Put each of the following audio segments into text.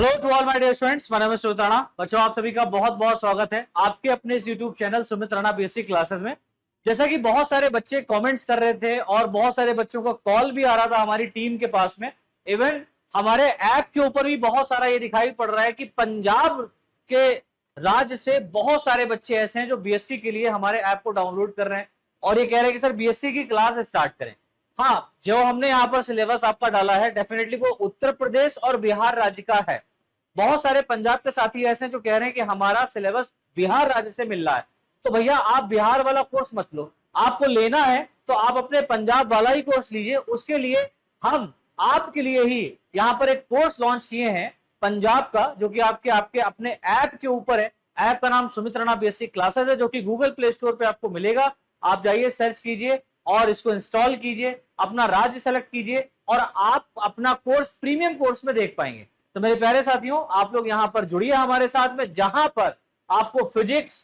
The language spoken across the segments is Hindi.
Hello to all my dear students, my name is Sumit Rana. बच्चों, आप सभी का बहुत बहुत स्वागत है आपके अपने इस YouTube channel Sumit Rana basic classes में। जैसा कि बहुत सारे बच्चे कमेंट्स कर रहे थे और बहुत सारे बच्चों को कॉल भी आ रहा था हमारी टीम के पास में, इवन हमारे ऐप के ऊपर भी बहुत सारा ये दिखाई पड़ रहा है कि पंजाब के राज्य से बहुत सारे बच्चे ऐसे हैं जो बीएससी के लिए हमारे ऐप को डाउनलोड कर रहे हैं और ये कह रहे हैं कि सर बीएससी की क्लास स्टार्ट करें। हाँ, जो हमने यहाँ पर सिलेबस आपका डाला है डेफिनेटली वो उत्तर प्रदेश और बिहार राज्य का है। बहुत सारे पंजाब के साथी ऐसे हैं जो कह रहे हैं कि हमारा सिलेबस बिहार राज्य से मिल रहा है, तो भैया आप बिहार वाला कोर्स मत लो, आपको लेना है तो आप अपने पंजाब वाला ही कोर्स लीजिए। उसके लिए हम आपके लिए ही यहाँ पर एक कोर्स लॉन्च किए हैं पंजाब का, जो कि आपके आपके अपने ऐप के ऊपर है। ऐप का नाम सुमित राणा बेसिक क्लासेस है, जो कि गूगल प्ले स्टोर पे आपको मिलेगा। आप जाइए, सर्च कीजिए और इसको इंस्टॉल कीजिए, अपना राज्य सेलेक्ट कीजिए और आप अपना कोर्स प्रीमियम कोर्स में देख पाएंगे। तो मेरे प्यारे साथियों, आप लोग यहां पर जुड़िए हमारे साथ में, जहां पर आपको फिजिक्स,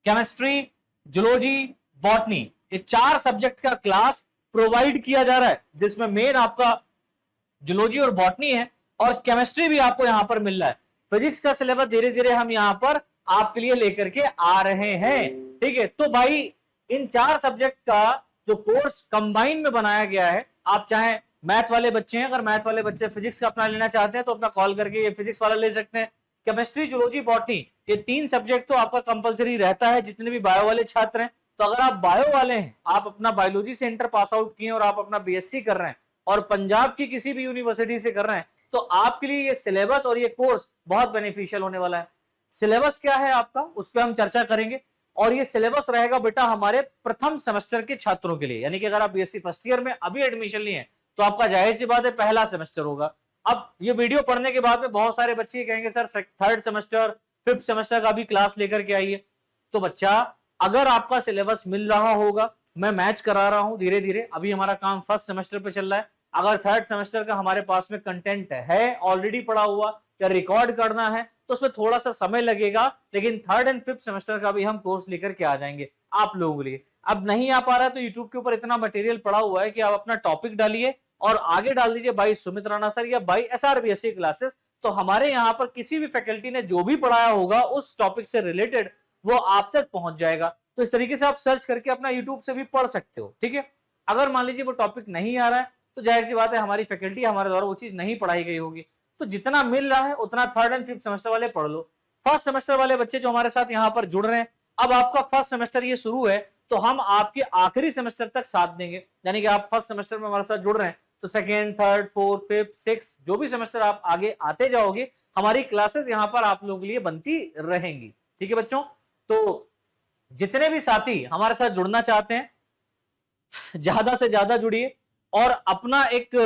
केमिस्ट्री, जूलॉजी, बॉटनी, ये 4 सब्जेक्ट का क्लास प्रोवाइड किया जा रहा है, जिसमें मेन आपका जूलॉजी और बॉटनी है और केमिस्ट्री भी आपको यहां पर मिल रहा है। फिजिक्स का सिलेबस धीरे धीरे हम यहां पर आपके लिए लेकर के आ रहे हैं, ठीक है। तो भाई इन 4 सब्जेक्ट का जो कोर्स कंबाइन में बनाया गया है, आप चाहे मैथ वाले बच्चे हैं, अगर मैथ वाले बच्चे फिजिक्स का अपना लेना चाहते हैं तो अपना कॉल करके ये फिजिक्स वाला ले सकते हैं। केमिस्ट्री, जूलॉजी, बॉटनी, ये 3 सब्जेक्ट तो आपका कंपलसरी रहता है जितने भी बायो वाले छात्र हैं। तो अगर आप बायो वाले हैं, आप अपना बायोलॉजी से इंटर पास आउट किए और आप अपना बीएससी कर रहे हैं और पंजाब की किसी भी यूनिवर्सिटी से कर रहे हैं, तो आपके लिए ये सिलेबस और ये कोर्स बहुत बेनिफिशियल होने वाला है। सिलेबस क्या है आपका, उस पर हम चर्चा करेंगे। और ये सिलेबस रहेगा बेटा हमारे प्रथम सेमेस्टर के छात्रों के लिए, यानी कि अगर आप बीएससी फर्स्ट ईयर में अभी एडमिशन लिए हैं तो आपका जाहिर सी बात है पहला सेमेस्टर होगा। अब ये वीडियो पढ़ने के बाद में बहुत सारे बच्चे कहेंगे sir third semester, fifth semester का भी क्लास लेकर के आइए। तो बच्चा, अगर आपका सिलेबस मिल रहा होगा, मैं मैच करा रहा हूं धीरे धीरे, अभी हमारा काम फर्स्ट सेमेस्टर पे चल रहा है। अगर थर्ड सेमेस्टर का हमारे पास में कंटेंट है ऑलरेडी पड़ा हुआ या रिकॉर्ड करना है तो उसमें थोड़ा सा समय लगेगा, लेकिन थर्ड एंड फिफ्थ सेमेस्टर का भी हम कोर्स लेकर के आ जाएंगे आप लोगों के लिए। अब नहीं आ पा रहा है तो यूट्यूब के ऊपर इतना मटेरियल पड़ा हुआ है कि आप अपना टॉपिक डालिए और आगे डाल दीजिए बाई सुमित राणा सर या बाई एसआरबीएससी क्लासेस। तो हमारे यहाँ पर किसी भी फैकल्टी ने जो भी पढ़ाया होगा उस टॉपिक से रिलेटेड वो आप तक पहुंच जाएगा। तो इस तरीके से आप सर्च करके अपना यूट्यूब से भी पढ़ सकते हो, ठीक है। अगर मान लीजिए वो टॉपिक नहीं आ रहा है तो जाहिर सी बात है हमारी फैकल्टी, हमारे द्वारा वो चीज नहीं पढ़ाई गई होगी। तो जितना मिल रहा है उतना थर्ड एंड फिफ्थ सेमेस्टर वाले पढ़ लो। फर्स्ट सेमेस्टर वाले बच्चे जो हमारे साथ यहाँ पर जुड़ रहे हैं, अब आपका फर्स्ट सेमेस्टर ये शुरू है तो हम आपके आखिरी सेमेस्टर तक साथ देंगे। यानी कि आप फर्स्ट सेमेस्टर में हमारे साथ जुड़ रहे हैं तो second, third, fourth, fifth, six, जो भी सेमेस्टर आप आगे आते जाओगे, हमारी क्लासेस यहाँ पर आप लोगों के लिए बनती रहेंगी, ठीक है बच्चों। तो जितने भी साथी हमारे साथ जुड़ना चाहते हैं, ज्यादा से ज्यादा जुड़िए और अपना एक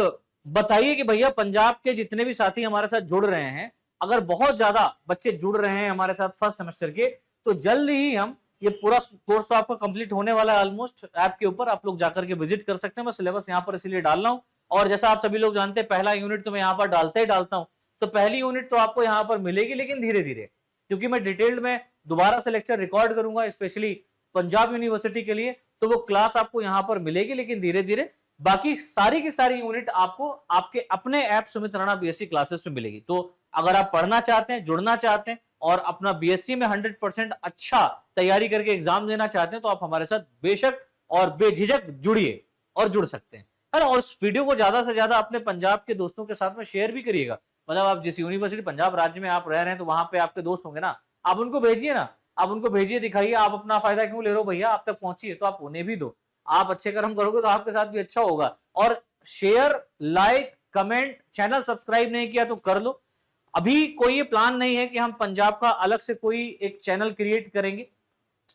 बताइए कि भैया पंजाब के जितने भी साथी हमारे साथ जुड़ रहे हैं, अगर बहुत ज्यादा बच्चे जुड़ रहे हैं हमारे साथ फर्स्ट सेमेस्टर के, तो जल्द ही हम ये पूरा कोर्स तो आपका कंप्लीट होने वाला है ऑलमोस्ट। ऐप के ऊपर आप लोग जाकर के विजिट कर सकते हैं। मैं सिलेबस यहाँ पर इसीलिए डाल रहा हूँ और जैसा आप सभी लोग जानते हैं पहला यूनिट तो मैं यहाँ पर डालता ही डालता हूँ। तो पहली यूनिट तो आपको यहाँ पर मिलेगी, लेकिन धीरे धीरे, क्योंकि मैं डिटेल्ड में दोबारा से लेक्चर रिकॉर्ड करूंगा स्पेशली पंजाब यूनिवर्सिटी के लिए, तो वो क्लास आपको यहाँ पर मिलेगी, लेकिन धीरे धीरे बाकी सारी की सारी यूनिट आपको आपके अपने app Sumit Rana BSc classes में मिलेगी। तो अगर आप पढ़ना चाहते हैं, जुड़ना चाहते हैं और अपना बीएससी में 100% अच्छा तैयारी करके एग्जाम देना चाहते हैं, तो आप हमारे साथ बेशक और बेझिझक जुड़िए और जुड़ सकते हैं, है ना। और इस वीडियो को ज्यादा से ज्यादा अपने पंजाब के दोस्तों के साथ में शेयर भी करिएगा। मतलब आप जिस यूनिवर्सिटी पंजाब राज्य में आप रह रहे हैं तो वहां पे आपके दोस्त होंगे ना, आप उनको भेजिए ना, आप उनको भेजिए, दिखाइए। आप अपना फायदा क्यों ले रहे हो भैया, आप तक पहुंचिए तो आप उन्हें भी दो। आप अच्छे कर्म करोगे तो आपके साथ भी अच्छा होगा। और share, like, comment, channel subscribe नहीं किया तो कर लो। अभी कोई ये प्लान नहीं है कि हम पंजाब का अलग से कोई एक चैनल क्रिएट करेंगे,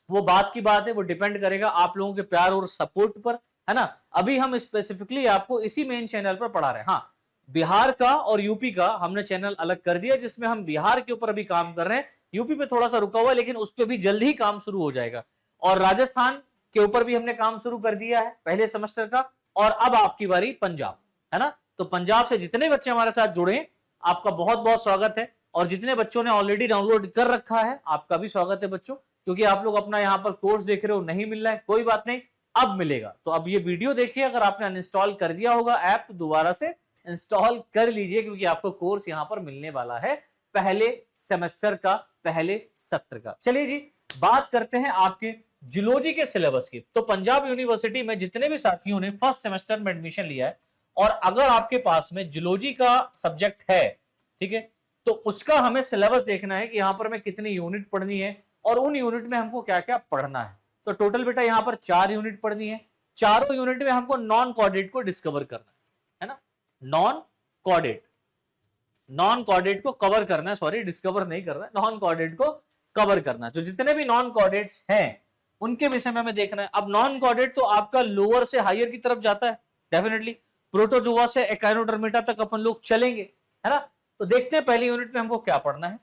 वो बात की बात है, वो डिपेंड करेगा आप लोगों के प्यार और सपोर्ट पर, है ना। अभी हम स्पेसिफिकली आपको इसी मेन चैनल पर पढ़ा रहे हैं। हाँ, बिहार का और यूपी का हमने चैनल अलग कर दिया, जिसमें हम बिहार के ऊपर अभी काम कर रहे हैं, यूपी पे थोड़ा सा रुका हुआ है, लेकिन उस पर भी जल्द ही काम शुरू हो जाएगा। और राजस्थान के ऊपर भी हमने काम शुरू कर दिया है पहले सेमेस्टर का, और अब आपकी बारी पंजाब, है ना। तो पंजाब से जितने बच्चे हमारे साथ जुड़े, आपका बहुत बहुत स्वागत है। और जितने बच्चों ने ऑलरेडी डाउनलोड कर रखा है, आपका भी स्वागत है बच्चों, क्योंकि आप लोग अपना यहाँ पर कोर्स देख रहे हो, नहीं मिल रहा है, कोई बात नहीं, अब मिलेगा। तो अब ये वीडियो देखिए, अगर आपने अनइंस्टॉल कर दिया होगा ऐप तो दोबारा से इंस्टॉल कर लीजिए, क्योंकि आपको कोर्स यहां पर मिलने वाला है पहले सेमेस्टर का, पहले सत्र का। चलिए जी, बात करते हैं आपके जूलॉजी के सिलेबस की। तो पंजाब यूनिवर्सिटी में जितने भी साथियों ने फर्स्ट सेमेस्टर में एडमिशन लिया है, और अगर आपके पास में जूलॉजी का सब्जेक्ट है, ठीक है, तो उसका हमें सिलेबस देखना है कि यहां पर हमें कितनी यूनिट पढ़नी है और उन यूनिट में हमको क्या क्या पढ़ना है। तो टोटल बेटा यहां पर 4 यूनिट पढ़नी है। चारों यूनिट में हमको नॉन कोऑर्डिनेट को डिस्कवर करना है ना, नॉन कोऑर्डिनेट को कवर करना है, सॉरी डिस्कवर नहीं करना है, नॉन कोऑर्डिनेट को कवर करना है। जो जितने भी नॉन कोऑर्डिनेट्स हैं उनके विषय में हमें देखना है। अब नॉन कोऑर्डिनेट तो आपका लोअर से हायर की तरफ जाता है डेफिनेटली, प्रोटोजोआ से एकाइनोडर्मिटा तक अपन लोग चलेंगे, है ना। तो देखते हैं पहली यूनिट में हमको क्या पढ़ना है।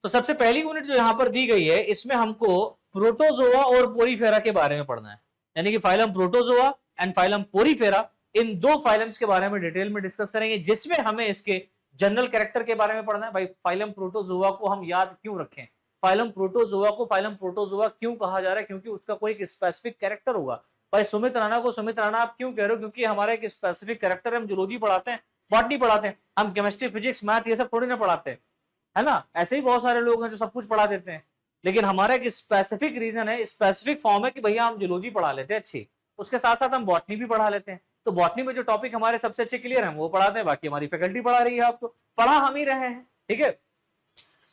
तो सबसे पहली यूनिट जो यहां पर दी गई है, इसमें हमको प्रोटोजोआ और पोरीफेरा के बारे में पढ़ना है, यानी कि phylum protozoa and phylum porifera, इन दो फाइलम्स के बारे में डिटेल में डिस्कस करेंगे, जिसमें हमें इसके जनरल कैरेक्टर के बारे में पढ़ना है। भाई फाइलम प्रोटोजोआ को हम याद क्यों रखें, फाइलम प्रोटोजोआ को फाइलम प्रोटोजोआ क्यों कहा जा रहा है, क्योंकि उसका कोई एक स्पेसिफिक कैरेक्टर होगा। भाई सुमित राणा को सुमित राणा आप क्यों कह रहे हो, क्योंकि हमारा एक स्पेसिफिक कैरेक्टर है। हम जूलॉजी पढ़ाते हैं, बॉटनी पढ़ाते हैं, हम केमिस्ट्री, फिजिक्स, मैथ ये सब थोड़ी ना पढ़ाते हैं, है ना। ऐसे ही बहुत सारे लोग हैं जो सब कुछ पढ़ा देते हैं, लेकिन हमारा एक स्पेसिफिक रीजन है, स्पेसिफिक फॉर्म है कि भैया हम जूलॉजी पढ़ा लेते हैं अच्छी, उसके साथ साथ हम बॉटनी भी पढ़ा लेते हैं। तो बॉटनी में जो टॉपिक हमारे सबसे अच्छे क्लियर है वो पढ़ाते हैं, बाकी हमारी फैकल्टी पढ़ा रही है, आपको पढ़ा हम ही रहे हैं, ठीक है।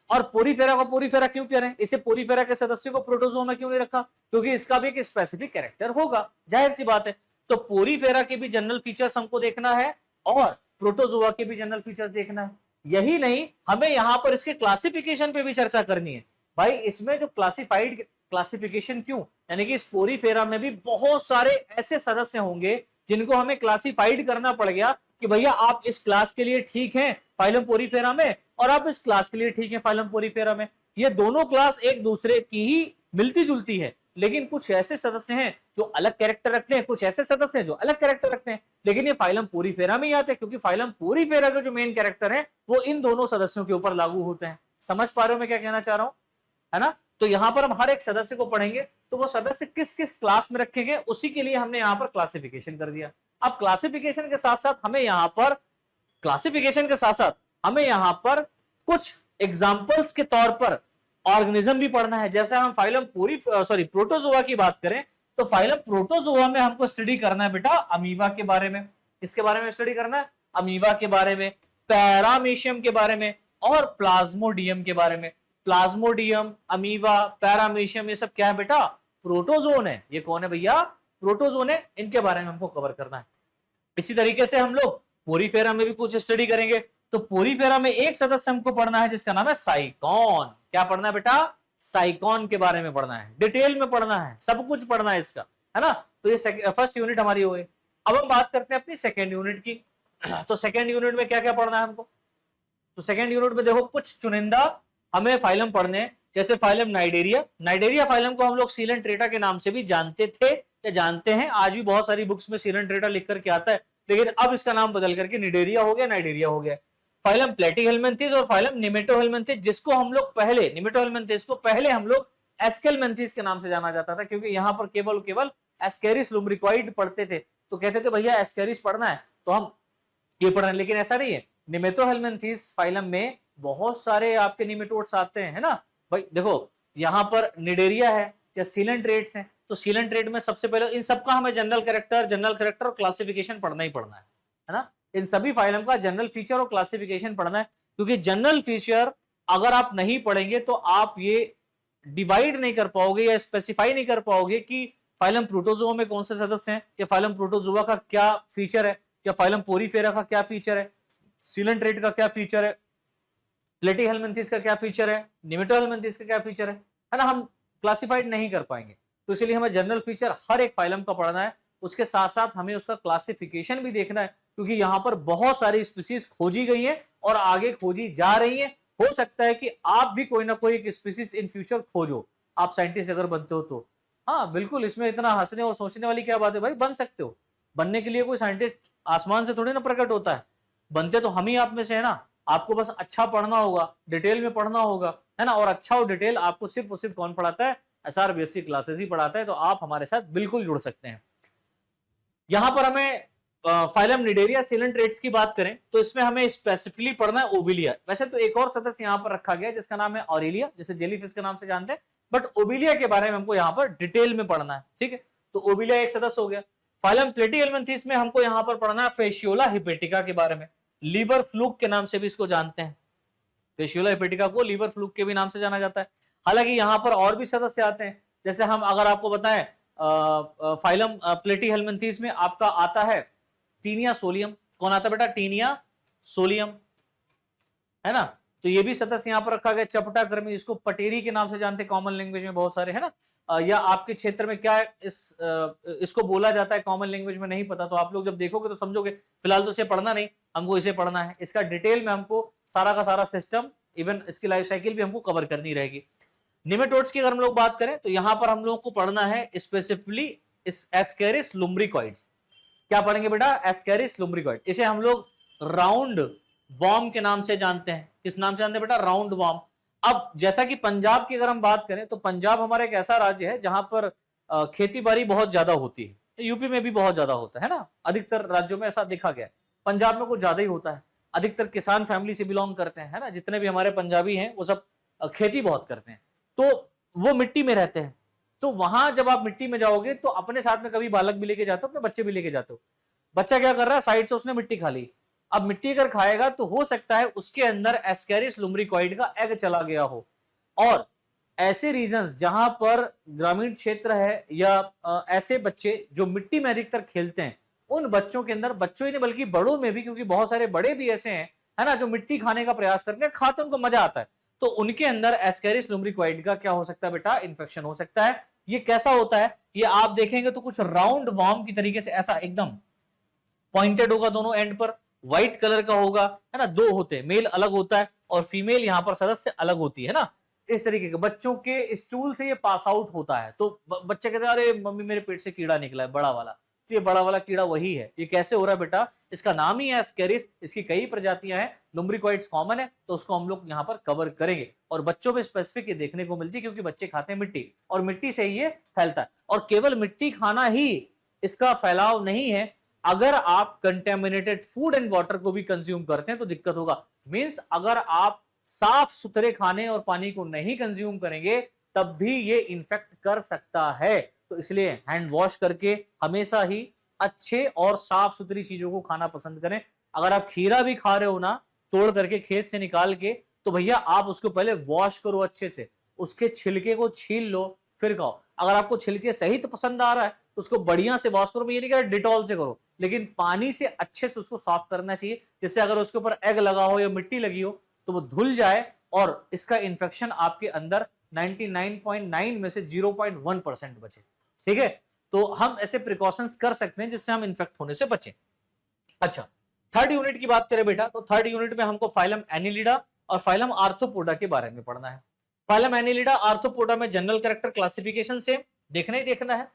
और पोरीफेरा को पोरीफेरा क्यों कह रहे हैं, इसे पोरीफेरा के सदस्य को प्रोटोजोआ में क्यों नहीं रखा, क्योंकि इसका भी एक स्पेसिफिक कैरेक्टर होगा, जाहिर सी बात है। तो पोरीफेरा के भी जनरल फीचर्स हमको देखना है और प्रोटोजोआ के भी जनरल फीचर्स देखना है। यही नहीं, हमें यहां पर इसके क्लासिफिकेशन पे भी चर्चा करनी है। भाई इसमें जो क्लासिफिकेशन क्यों, यानी कि इस पोरीफेरा में भी बहुत सारे ऐसे सदस्य होंगे जिनको हमें क्लासिफाइड करना पड़ गया कि भैया आप इस क्लास के लिए ठीक हैं फाइलम पोरीफेरा में, और आप इस क्लास के लिए ठीक है फाइलम पोरीफेरा में। ये दोनों क्लास एक दूसरे की ही मिलती जुलती है, लेकिन कुछ ऐसे सदस्य हैं जो अलग कैरेक्टर रखते हैं, कुछ ऐसे सदस्य हैं जो अलग कैरेक्टर रखते हैं, लेकिन ये फाइलम पोरीफेरा में ही आते हैं, क्योंकि फाइलम पोरीफेरा का जो मेन कैरेक्टर है वो इन दोनों सदस्यों के ऊपर लागू होते हैं। समझ पा रहे हो मैं क्या कहना चाह रहा हूं, है ना। तो यहां पर हम हर एक सदस्य को पढ़ेंगे, तो वो सदस्य किस किस क्लास में रखेंगे उसी के लिए हमने यहां पर क्लासिफिकेशन कर दिया। अब क्लासिफिकेशन के साथ साथ हमें यहां पर कुछ एग्जाम्पल्स के तौर पर ऑर्गेनिज्म भी पढ़ना है। जैसे हम फाइलम प्रोटोजोआ की बात करें, तो फाइलम प्रोटोजोआ में हमको स्टडी करना है बेटा अमीबा के बारे में। किसके बारे में स्टडी करना है, अमीबा के बारे में, पैरामीशियम के बारे में और प्लाज्मोडियम के बारे में। प्लाज्मोडियम, अमीबा, पैरामीशियम, ये सब क्या है बेटा, प्रोटोजोन है। ये कौन है भैया, प्रोटोजोन है, इनके बारे में हमको कवर करना है। इसी तरीके से हम लोग पोरीफेरा में भी कुछ स्टडी करेंगे। तो पोरीफेरा में एक सदस्य हमको पढ़ना है जिसका नाम है साइकॉन। क्या पढ़ना है बेटा, साइकॉन के बारे में पढ़ना है, डिटेल में पढ़ना है, सब कुछ पढ़ना है इसका, है ना। तो ये फर्स्ट यूनिट हमारी हो गई। अब हम बात करते हैं अपनी सेकेंड यूनिट की। तो सेकेंड यूनिट में क्या क्या पढ़ना है हमको, तो सेकेंड यूनिट में देखो कुछ चुनिंदा हमें फाइलम पढ़ने हैं, जैसे फाइलम नाइडेरिया फाइलम को हम लोग सीलेंट्रेटा के नाम से भी जानते थे या जानते हैं, आज भी बहुत सारी बुक्स में सीलेंट्रेटा लिख करके आता है, लेकिन अब इसका नाम बदल करके निडेरिया हो गया, नाइडेरिया हो गया। फाइलम प्लेटीहेलमिन्थेस और फाइलम निमेटोहेलमिन्थेस, जिसको हम लोग पहले निमेटोहेलमिन्थेस को पहले हम लोग एस्केलमेंथेस के नाम से जाना जाता था, क्योंकि यहाँ पर केवल एस्केरिस लुम्ब्रिकॉइड पढ़ते थे, तो कहते थे भैया एस्केरिस पढ़ना है तो हम ये पढ़ रहे हैं, लेकिन ऐसा नहीं है। निमेटोहेलमिन्थेस फाइलम में बहुत सारे आपके निमेटोड्स आते हैं, है ना भाई। देखो यहाँ पर निडेरिया है या सीलेंट्रेट्स हैं, तो सीलेंट्रेट में सबसे पहले इन सबका हमें जनरल कैरेक्टर और क्लासिफिकेशन पढ़ना ही पढ़ना है ना। इन सभी फाइलम का जनरल फीचर और क्लासिफिकेशन पढ़ना है, क्योंकि जनरल फीचर अगर आप नहीं पढ़ेंगे तो आप ये डिवाइड नहीं कर पाओगे या स्पेसिफाई नहीं कर पाओगे कि फाइलम प्रोटोजोआ में कौन से सदस्य हैं, या फाइलम प्रोटोजोआ का क्या फीचर है, या फाइलम पोरीफेरा का क्या फीचर है, सीलेंट्रेट का क्या फीचर है, प्लेटीहेलमिन्थेस का क्या फीचर है, निमेटोहेलमिन्थेस का क्या फीचर है ना। हम क्लासिफाइड नहीं कर पाएंगे, तो इसलिए हमें जनरल फीचर हर एक फाइलम का पढ़ना है, उसके साथ साथ हमें उसका क्लासिफिकेशन भी देखना है, क्योंकि यहाँ पर बहुत सारी स्पीसीज खोजी गई हैं और आगे खोजी जा रही हैं। हो सकता है कि आप भी कोई ना कोई एक स्पीसीज इन फ्यूचर खोजो, आप साइंटिस्ट अगर बनते हो तो। हाँ बिल्कुल, इसमें इतना हंसने और सोचने वाली क्या बात है भाई, बन सकते हो। बनने के लिए कोई साइंटिस्ट आसमान से थोड़ी ना प्रकट होता है, बनते तो हम ही आप में से है ना। आपको बस अच्छा पढ़ना होगा, डिटेल में पढ़ना होगा, है ना। और अच्छा और डिटेल आपको सिर्फ और सिर्फ कौन पढ़ाता है, SRBSC क्लासेस ही पढ़ाता है। तो आप हमारे साथ बिल्कुल जुड़ सकते हैं। यहां पर हमें फाइलम निडेरिया सिलेंट्रेट्स की बात करें तो इसमें हमें स्पेसिफिकली पढ़ना है ओबिलिया। वैसे तो एक और सदस्य यहाँ पर रखा गया है जिसका नाम है ऑरेलिया, जिसे जेलीफिश के नाम से जानते हैं, बट ओबिलिया के बारे में हमको यहाँ पर डिटेल में पढ़ना है। ठीक है, तो ओबिलिया एक सदस्य हो गया। फाइलम प्लेटीहेल्मिन्थेस में हमको यहाँ पर पढ़ना है फेशियोला हिपेटिका के बारे में, लीवर फ्लूक के नाम से भी इसको जानते हैं। फेशियोला हिपेटिका को लीवर फ्लूक के भी नाम से जाना जाता है। हालांकि यहाँ पर और भी सदस्य आते हैं, जैसे हम अगर आपको बताएं फाइलम प्लेटीहेल्मिन्थेस में आपका आता है टीनिया सोलियम। कौन आता है बेटा? टीनिया सोलियम, है ना। तो ये भी सदस्य यहाँ पर रखा गया। चपटा कर्मी, इसको पटेरी के नाम से जानते हैं कॉमन लैंग्वेज में, बहुत सारे, है ना। या आपके क्षेत्र में क्या है इसको बोला जाता है कॉमन लैंग्वेज में नहीं पता तो आप लोग जब देखोगे तो समझोगे। फिलहाल तो इसे पढ़ना नहीं, हमको इसे पढ़ना है। इसका डिटेल में हमको सारा का सारा सिस्टम, इवन इसकी लाइफ साइकिल भी हमको कवर करनी रहेगी। निमेटोड्स की अगर हम लोग बात करें तो यहाँ पर हम लोग को पढ़ना है स्पेसिफिकली एस्केरिस लुम्ब्रिकॉइड्स। क्या पढ़ेंगे बेटा? एस्केरिस लुम्ब्रिकॉइड। इसे हम लोग राउंड वॉर्म के नाम से जानते हैं। किस नाम से जानते हैं बेटा? Round warm. अब जैसा कि पंजाब की अगर हम बात करें तो पंजाब हमारा एक ऐसा राज्य है जहां पर खेती बाड़ी बहुत ज्यादा होती है। यूपी में भी बहुत ज्यादा होता है ना, अधिकतर राज्यों में ऐसा देखा गया है। पंजाब में कुछ ज्यादा ही होता है। अधिकतर किसान फैमिली से बिलोंग करते हैं, है ना। जितने भी हमारे पंजाबी हैं वो सब खेती बहुत करते हैं, तो वो मिट्टी में रहते हैं। तो वहां जब आप मिट्टी में जाओगे तो अपने साथ में कभी बालक भी लेके जाते हो, अपने बच्चे भी लेके जाते हो। बच्चा क्या कर रहा है? साइड से उसने मिट्टी खा ली। अब मिट्टी अगर खाएगा तो हो सकता है उसके अंदर एस्केरिस लुम्ब्रिकॉइड का एग चला गया हो। और ऐसे रीजंस जहां पर ग्रामीण क्षेत्र है या ऐसे बच्चे जो मिट्टी में अधिकतर खेलते हैं, उन बच्चों के अंदर, बच्चों ही नहीं बल्कि बड़ों में भी, क्योंकि बहुत सारे बड़े भी ऐसे हैं, है ना, जो मिट्टी खाने का प्रयास करते हैं, खाते उनको मजा आता है, तो उनके अंदर एस्केरिस लुम्ब्रिकॉइड का क्या हो सकता है बेटा? इन्फेक्शन हो सकता है। ये कैसा होता है? ये आप देखेंगे तो कुछ राउंड वॉर्म की तरीके से ऐसा एकदम पॉइंटेड होगा, दोनों एंड पर व्हाइट कलर का होगा, है ना। दो होते हैं, मेल अलग होता है और फीमेल यहाँ पर सदस्य अलग होती है ना। इस तरीके के बच्चों के स्टूल से ये पास आउट होता है, तो बच्चे कहते हैं अरे मम्मी मेरे पेट से कीड़ा निकला है, बड़ा वाला। तो ये बड़ा वाला कीड़ा वही है। ये कैसे हो रहा है बेटा? इसका नाम ही है एस्केरिस। इसकी कई प्रजातियां हैं, लुम्ब्रिकॉइड्स कॉमन है, तो उसको हम लोग यहाँ पर कवर करेंगे। और बच्चों में स्पेसिफिक ये देखने को मिलती है क्योंकि बच्चे खाते हैं मिट्टी और मिट्टी से ही ये फैलता है। और केवल मिट्टी खाना ही इसका फैलाव नहीं है, अगर आप कंटेमिनेटेड फूड एंड वाटर को भी कंज्यूम करते हैं तो दिक्कत होगा। मींस अगर आप साफ सुथरे खाने और पानी को नहीं कंज्यूम करेंगे तब भी ये इन्फेक्ट कर सकता है। तो इसलिए हैंड वॉश करके हमेशा ही अच्छे और साफ सुथरी चीजों को खाना पसंद करें। अगर आप खीरा भी खा रहे हो ना, तोड़ करके खेत से निकाल के, तो भैया आप उसको पहले वॉश करो अच्छे से, उसके छिलके को छील लो फिर खाओ। अगर आपको छिलके सहित पसंद आ रहा है तो उसको बढ़िया से वॉश करो। मैं ये नहीं कह रहा डिटॉल से करो, लेकिन पानी से अच्छे से उसको साफ करना चाहिए, जिससे अगर उसके ऊपर एग लगा हो या मिट्टी लगी हो तो वो धुल जाए और इसका इन्फेक्शन आपके अंदर 99.9 में से 0.1% बचे। ठीक है, तो हम ऐसे प्रिकॉशंस कर सकते हैं जिससे हम इन्फेक्ट होने से बचें। अच्छा, थर्ड यूनिट की बात करें बेटा, तो थर्ड यूनिट में हमको फाइलम एनिलिडा और फाइलम आर्थ्रोपोडा के बारे में पढ़ना है। फाइलम एनिलिडा आर्थ्रोपोडा में जनरल कैरेक्टर क्लासिफिकेशन से देखना ही देखना है।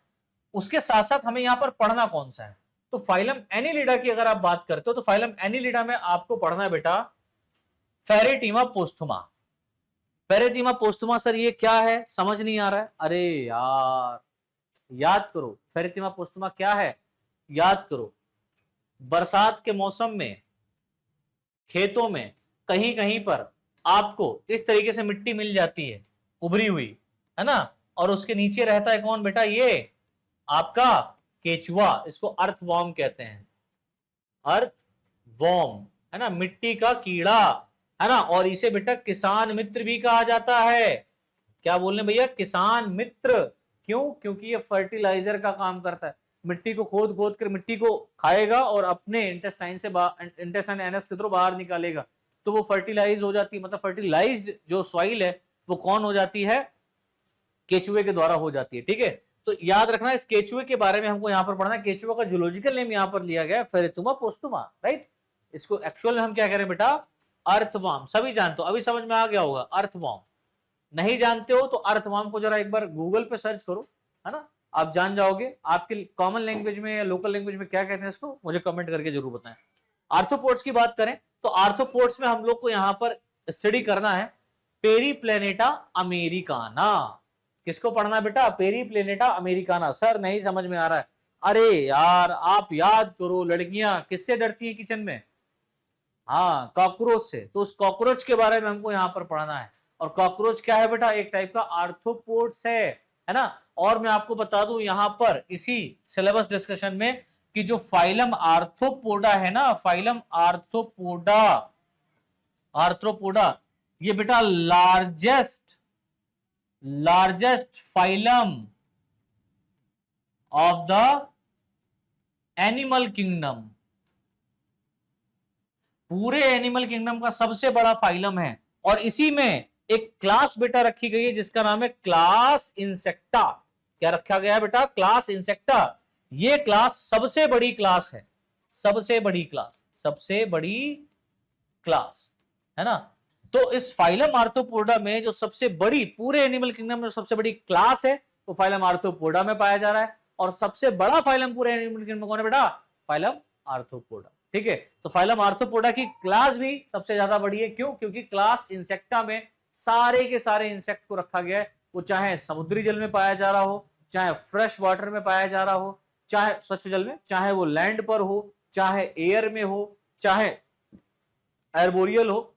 उसके साथ साथ हमें यहां पर पढ़ना कौन सा है? तो फाइलम एनिलिडा की अगर आप बात करते हो तो फाइलम एनिलिडा में आपको पढ़ना है बेटा फेरेटिमा पोस्थुमा। फेरेटिमा पोस्थुमा सर ये क्या है? समझ नहीं आ रहा है? अरे यार याद करो, फेरेटिमा पोस्थुमा क्या है? याद करो, बरसात के मौसम में खेतों में कहीं कहीं पर आपको इस तरीके से मिट्टी मिल जाती है उभरी हुई, है ना, और उसके नीचे रहता है कौन बेटा? ये आपका केचुआ। इसको अर्थवॉर्म कहते हैं, अर्थवॉर्म, है ना, मिट्टी का कीड़ा, है ना। और इसे बेटा किसान मित्र भी कहा जाता है। क्या बोलने भैया? किसान मित्र। क्यों? क्योंकि ये फर्टिलाइजर का काम करता है। मिट्टी को खोद खोद कर मिट्टी को खाएगा और अपने इंटेस्टाइन से इंटेस्टाइन एनस के थ्रू बाहर निकालेगा, तो वो फर्टिलाइज हो जाती है। मतलब फर्टिलाइज्ड जो सॉइल है वो कौन हो जाती है? केचुए के द्वारा हो जाती है। ठीक है, तो याद रखना इस केचुए के बारे में हमको यहाँ पर पढ़ना है। केचुआ का जूलॉजिकल नेम यहाँ पर लिया गया है फेरेटुमा पोस्थुमा, राइट। इसको एक्चुअल में हम क्या करें बेटा? अर्थवॉर्म। सभी जानते हो, अभी समझ में आ गया होगा अर्थवॉर्म। नहीं जानते हो तो अर्थवॉर्म को जरा एक बार गूगल पे सर्च करो, है ना, आप जान जाओगे। आपके कॉमन लैंग्वेज में या लोकल लैंग्वेज में क्या कहते हैं इसको, मुझे कमेंट करके जरूर बताएं। आर्थ्रोपोड्स की बात करें तो आर्थ्रोपोड्स में हम लोग को यहाँ पर स्टडी करना है पेरीप्लेनेटा अमेरिकाना। किसको पढ़ना बेटा? Periplaneta Americana. सर नहीं समझ में आ रहा है, अरे यार आप याद करो, लड़कियां किससे डरती हैं किचन में? हाँ, कॉकरोच से। तो उस कॉकरोच के बारे में हमको यहाँ पर पढ़ना है। और कॉकरोच क्या है बेटा? एक टाइप का आर्थ्रोपोड्स है ना। और मैं आपको बता दूं यहाँ पर इसी सिलेबस डिस्कशन में कि जो फाइलम आर्थ्रोपोडा है ना, फाइलम आर्थ्रोपोडा, आर्थ्रोपोडा, ये बेटा largest phylum of the animal kingdom, पूरे एनिमल किंगडम का सबसे बड़ा फाइलम है। और इसी में एक क्लास बेटा रखी गई है जिसका नाम है क्लास इंसेक्टा। क्या रखा गया है बेटा? Class insecta. ये क्लास सबसे बड़ी क्लास है, सबसे बड़ी क्लास, सबसे बड़ी क्लास, है ना। तो इस फाइलम आर्थ्रोपोडा में जो सबसे बड़ी, पूरे एनिमल किंगडम में सबसे बड़ी क्लास है वो फाइलम आर्थ्रोपोडा में पाया जा रहा है। और सबसे बड़ा फाइलम पूरे एनिमल किंगडम में कौन है बेटा? Phylum arthropoda. ठीक है, तो फाइलम आर्थ्रोपोडा की क्लास भी सबसे ज्यादा बड़ी है। क्यों? क्योंकि क्लास इंसेक्टा में सारे के सारे इंसेक्ट को रखा गया है, वो चाहे समुद्री जल में पाया जा रहा हो, चाहे फ्रेश वाटर में पाया जा रहा हो, चाहे स्वच्छ जल में, चाहे वो लैंड पर हो, चाहे एयर में हो, चाहे एर्बोरियल हो,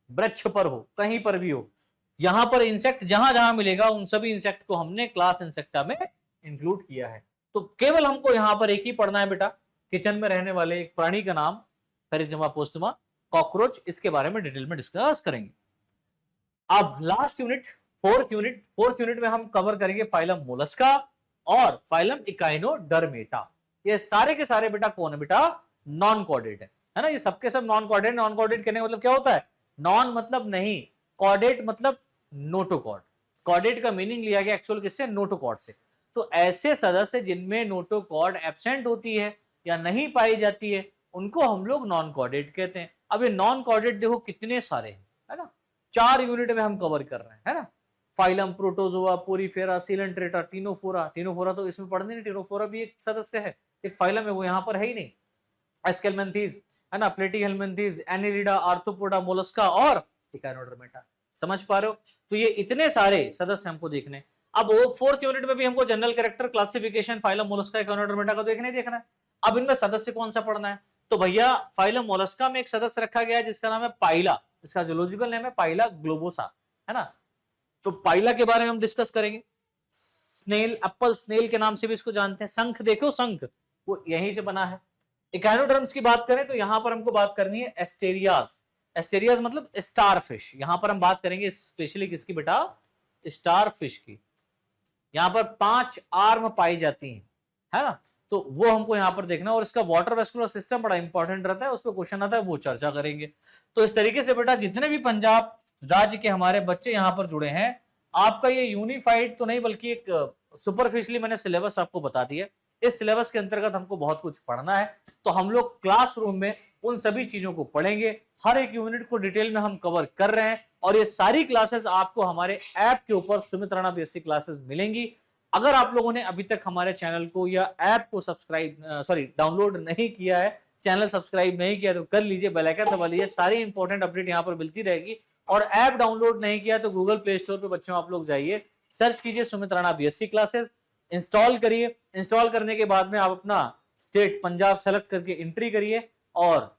वृक्ष पर हो, कहीं पर भी हो। यहां पर इंसेक्ट जहां जहां मिलेगा उन सभी इंसेक्ट को हमने क्लास इंसेक्टा में इंक्लूड किया है। तो केवल हमको यहां पर एक ही पढ़ना है बेटा, किचन में रहने वाले एक प्राणी का नाम पेरिथेमा पोस्टुमा, कॉकरोच। इसके बारे में डिटेल में डिस्कस करेंगे। अब लास्ट यूनिट, फोर्थ यूनिट में हम कवर करेंगे फाइलम मोलस्का और फाइलम इकाइनोडर्मेटा। ये सारे के सारे बेटा कौन है बेटा? नॉन कॉर्डेट है ना। ये सबके सब नॉन कॉर्डेट। नॉन कॉर्डेट कहने का मतलब क्या होता है? नॉन मतलब नहीं, कॉर्डेट मतलब नोटोकॉर्ड। कॉर्डेट का मीनिंग लिया गया एक्चुअल किससे? नोटोकॉर्ड से। तो ऐसे सदस्य जिनमें नोटोकॉर्ड एब्सेंट होती है या नहीं पाई जाती है उनको हम लोग नॉन कॉर्डेट कहते हैं। अब ये नॉन कॉर्डेट देखो कितने सारे हैं, है ना। 4 यूनिट में हम कवर कर रहे हैं, है ना। Phylum protozoa, Porifera, Coelenterata, Ctenophora. Ctenophora तो इसमें पढ़ने नहीं, टिनोफोरा भी एक सदस्य है, एक फाइलम है, वो यहाँ पर है ही नहीं। एस्केलमेंथीज, है ना, प्लेटीहेलमिन्थीज, एनिलिडा, आर्थ्रोपोडा, मोलस्का और इकाइनोडर्मेटा। समझ पा रहे हो? तो ये इतने सारे सदस्य हमको देखने। अब वो फोर्थ यूनिट में भी हमको general character, classification, phylum Mollusca, Echinodermata को देखना है। अब इनमें सदस्य कौन सा पढ़ना है? तो भैया फाइलम मोलस्का में एक सदस्य रखा गया है जिसका नाम है पाइला। इसका जूलॉजिकल नेम है पाइला ग्लोबोसा, है ना। तो पाइला के बारे में हम डिस्कस करेंगे। स्नेल, एप्पल स्नेल के नाम से भी इसको जानते हैं। शंख देखो, शंख वो यहीं से बना है। इकाइनोडर्म्स की बात करें तो यहां पर हमको बात करनी है एस्टेरियाज। एस्टेरियाज मतलब स्टारफिश। यहां पर हम बात करेंगे स्पेशली किसकी बेटा? स्टारफिश की। यहां पर 5 आर्म पाई जाती हैं, है ना। तो वो हमको यहां पर देखना। और इसका वाटर वेस्कुलर सिस्टम बड़ा इंपॉर्टेंट रहता है, उस पर क्वेश्चन आता है, वो चर्चा करेंगे। तो इस तरीके से बेटा जितने भी पंजाब राज्य के हमारे बच्चे यहां पर जुड़े हैं, आपका ये यूनिफाइड तो नहीं बल्कि एक सुपरफिशियली मैंने सिलेबस आपको बता दिया। इस सिलेबस के अंतर्गत हमको बहुत कुछ पढ़ना है। तो हम लोग क्लासरूम में उन सभी चीजों को पढ़ेंगे। हर एक यूनिट को डिटेल में हम कवर कर रहे हैं। और ये सारी क्लासेस आपको हमारे ऐप के ऊपर सुमित राणा बेसिक क्लासेस मिलेंगी। अगर आप लोगों ने अभी तक हमारे चैनल को या ऐप को डाउनलोड नहीं किया है, चैनल सब्सक्राइब नहीं किया तो कर लीजिए, बेल आइकन दबा लीजिए। सारी इंपॉर्टेंट अपडेट यहाँ पर मिलती रहेगी। और ऐप डाउनलोड नहीं किया तो गूगल प्ले स्टोर पे बच्चों आप लोग जाइए, सर्च कीजिए Sumit Rana BSc classes, install करिए। इंस्टॉल करने के बाद में आप अपना स्टेट पंजाब सेलेक्ट करके एंट्री करिए और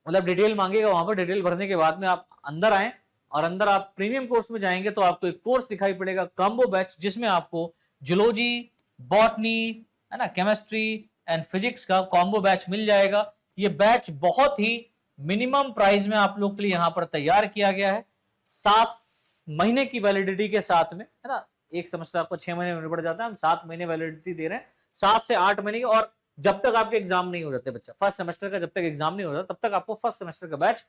मतलब डिटेल मांगेगा वहां पर। डिटेल भरने के बाद में आप अंदर आए और अंदर आप प्रीमियम कोर्स में जाएंगे तो आपको एक कोर्स दिखाई पड़ेगा, कॉम्बो बैच, जिसमें आपको जूलॉजी, बॉटनी, है ना, केमिस्ट्री एंड फिजिक्स का कॉम्बो बैच मिल जाएगा। ये बैच बहुत ही मिनिमम प्राइस में आप लोग के लिए यहाँ पर तैयार किया गया है। 7 महीने की वैलिडिटी के साथ में, है ना। एक सेमेस्टर आपको 6 महीने में निपट जाता है, हम 7 महीने वैलिडिटी दे रहे हैं, 7 से 8 महीने की। और जब तक आपके एग्जाम नहीं हो जाते बच्चा, फर्स्ट सेमेस्टर का जब तक एग्जाम नहीं हो जाता तब तक आपको फर्स्ट सेमेस्टर का बैच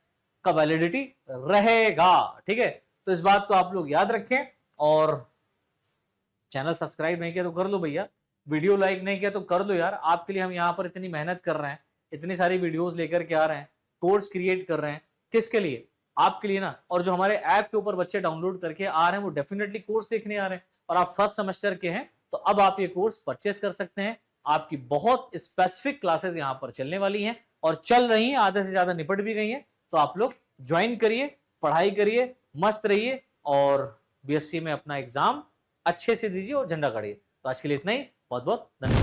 का वैलिडिटी रहेगा। ठीक है, तो इस बात को आप लोग याद रखें। और चैनल सब्सक्राइब नहीं किया तो कर लो भैया, वीडियो लाइक नहीं किया तो कर लो यार। आपके लिए हम यहाँ पर इतनी मेहनत कर रहे हैं, इतनी सारी वीडियोस लेकर के आ रहे हैं, कोर्स क्रिएट कर रहे हैं, किसके लिए? आपके लिए ना। और जो हमारे ऐप के ऊपर बच्चे डाउनलोड करके आ रहे हैं वो डेफिनेटली कोर्स देखने आ रहे हैं। और आप फर्स्ट सेमेस्टर के हैं तो अब आप ये कोर्स परचेस कर सकते हैं। आपकी बहुत स्पेसिफिक क्लासेस यहाँ पर चलने वाली हैं और चल रही हैं, आधे से ज्यादा निपट भी गई हैं। तो आप लोग ज्वाइन करिए, पढ़ाई करिए, मस्त रहिए और बीएससी में अपना एग्जाम अच्छे से दीजिए और झंडा गाड़िए। तो आज के लिए इतना ही, बहुत बहुत धन्यवाद।